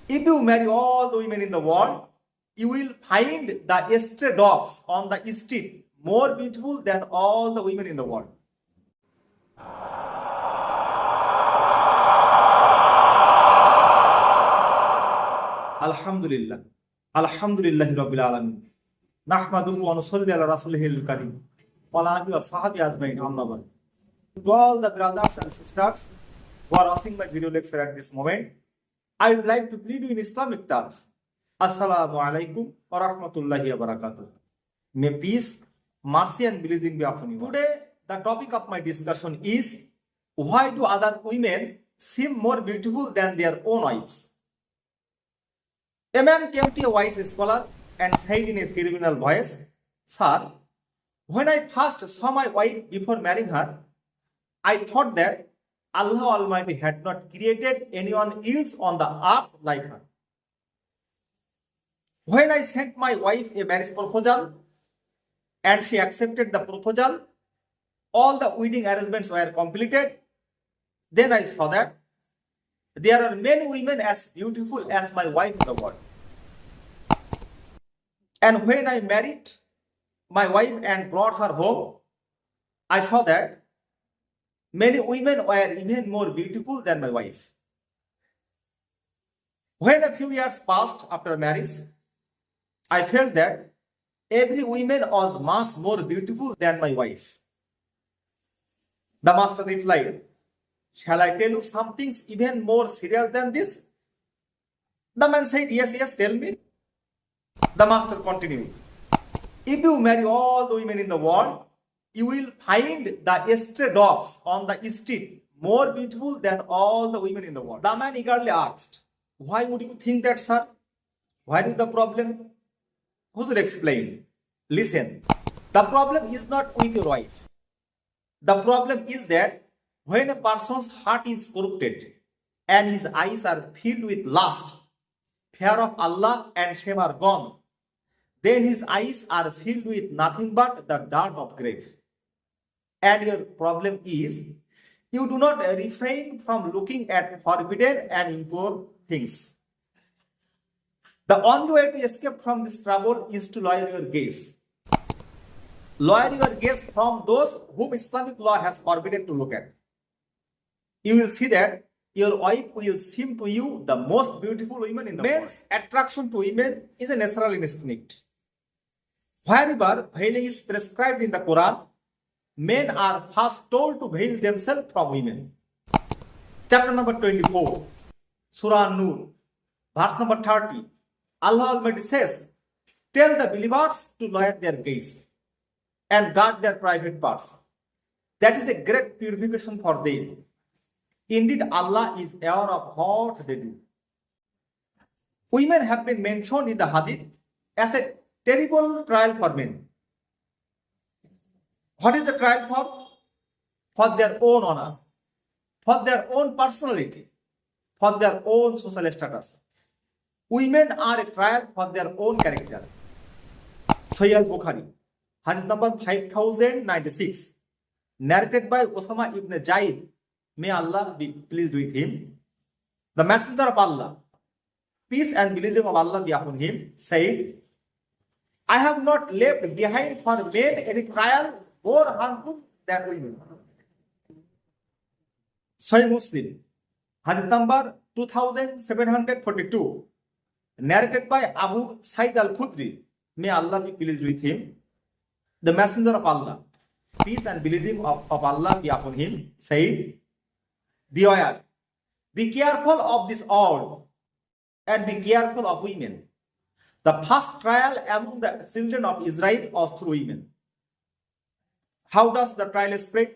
If you marry all the women in the world, you will find the stray dogs on the street more beautiful than all the women in the world. Alhamdulillah. Alhamdulillah Rabbil Alamin. Nahmaduhu wa nusalli ala rasulihil karim. Wa ala alihi wa sahbihi ajma'in. Amma ba'd. To all the brothers and sisters who are watching my video lecture at this moment, I would like to greet you in Islamic terms. Assalamu alaikum wa rahmatullahi wa barakatuh. May peace, mercy and blessing be upon you. Today, the topic of my discussion is, why do other women seem more beautiful than their own wives? A man came to a wise scholar and said in a criminal voice, "Sir, when I first saw my wife before marrying her, I thought that Allah Almighty had not created anyone else on the earth like her. When I sent my wife a marriage proposal and she accepted the proposal, all the wedding arrangements were completed. Then I saw that there are many women as beautiful as my wife in the world. And when I married my wife and brought her home, I saw that many women were even more beautiful than my wife. When a few years passed after marriage, I felt that every woman was much more beautiful than my wife." The master replied, "Shall I tell you some things even more serious than this?" The man said, Yes, tell me." The master continued, "If you marry all the women in the world, you will find the stray dogs on the street more beautiful than all the women in the world." The man eagerly asked, "Why would you think that, sir? Where is the problem?" Huzur explained, "Listen, the problem is not with your wife. The problem is that when a person's heart is corrupted and his eyes are filled with lust, fear of Allah and shame are gone, then his eyes are filled with nothing but the dirt of grave. And your problem is you do not refrain from looking at forbidden and impure things. The only way to escape from this trouble is to lower your gaze. Lower your gaze from those whom Islamic law has forbidden to look at. You will see that your wife will seem to you the most beautiful woman in the world." Men's attraction to women is a natural instinct. Wherever veiling is prescribed in the Quran, men are first told to veil themselves from women. Chapter number 24, Surah Nur, verse number 30. Allah Almighty says, "Tell the believers to lower their gaze and guard their private parts. That is a great purification for them. Indeed, Allah is aware of what they do." Women have been mentioned in the Hadith as a terrible trial for men. What is the trial for? For their own honor, for their own personality, for their own social status. Women are a trial for their own character. Sahih al-Bukhari, hadith number 5096, narrated by Usama ibn Zaid, may Allah be pleased with him. The Messenger of Allah, peace and blessing of Allah be upon him, said, "I have not left behind for men any trial more harmful than women." Sahih Muslim, hadith number 2742, narrated by Abu Sa'id al-Khudri, may Allah be pleased with him. The Messenger of Allah, peace and blessing of Allah be upon him, said, "Beware, be careful of this world, and be careful of women. The first trial among the children of Israel was through women." How does the trial spread?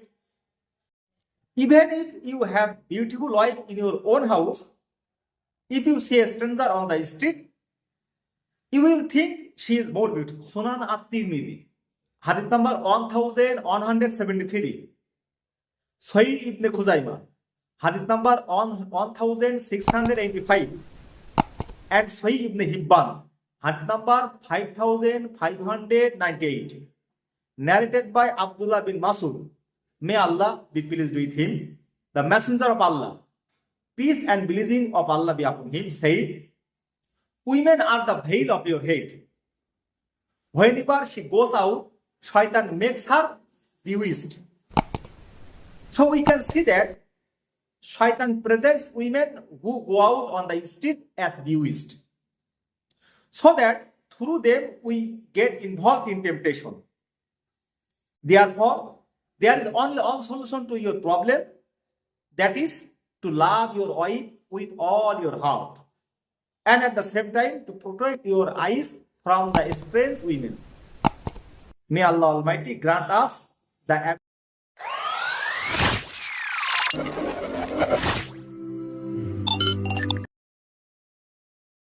Even if you have beautiful wife in your own house, if you see a stranger on the street, you will think she is more beautiful. Sunan at-Tirmidhi, hadith number 1173. Sahih ibn Khuzaimah, hadith number 1685. And Sahih ibn Hibban, hadith number 5598. Narrated by Abdullah bin Masud, may Allah be pleased with him. The Messenger of Allah, peace and blessing of Allah be upon him, said, women are the veil of your head. Whenever she goes out, Shaitan makes her bewitched. So we can see that Shaitan presents women who go out on the street as bewitched, so that through them we get involved in temptation. Therefore, there is only one solution to your problem, that is to love your wife with all your heart, and at the same time to protect your eyes from the strange women. May Allah Almighty grant us the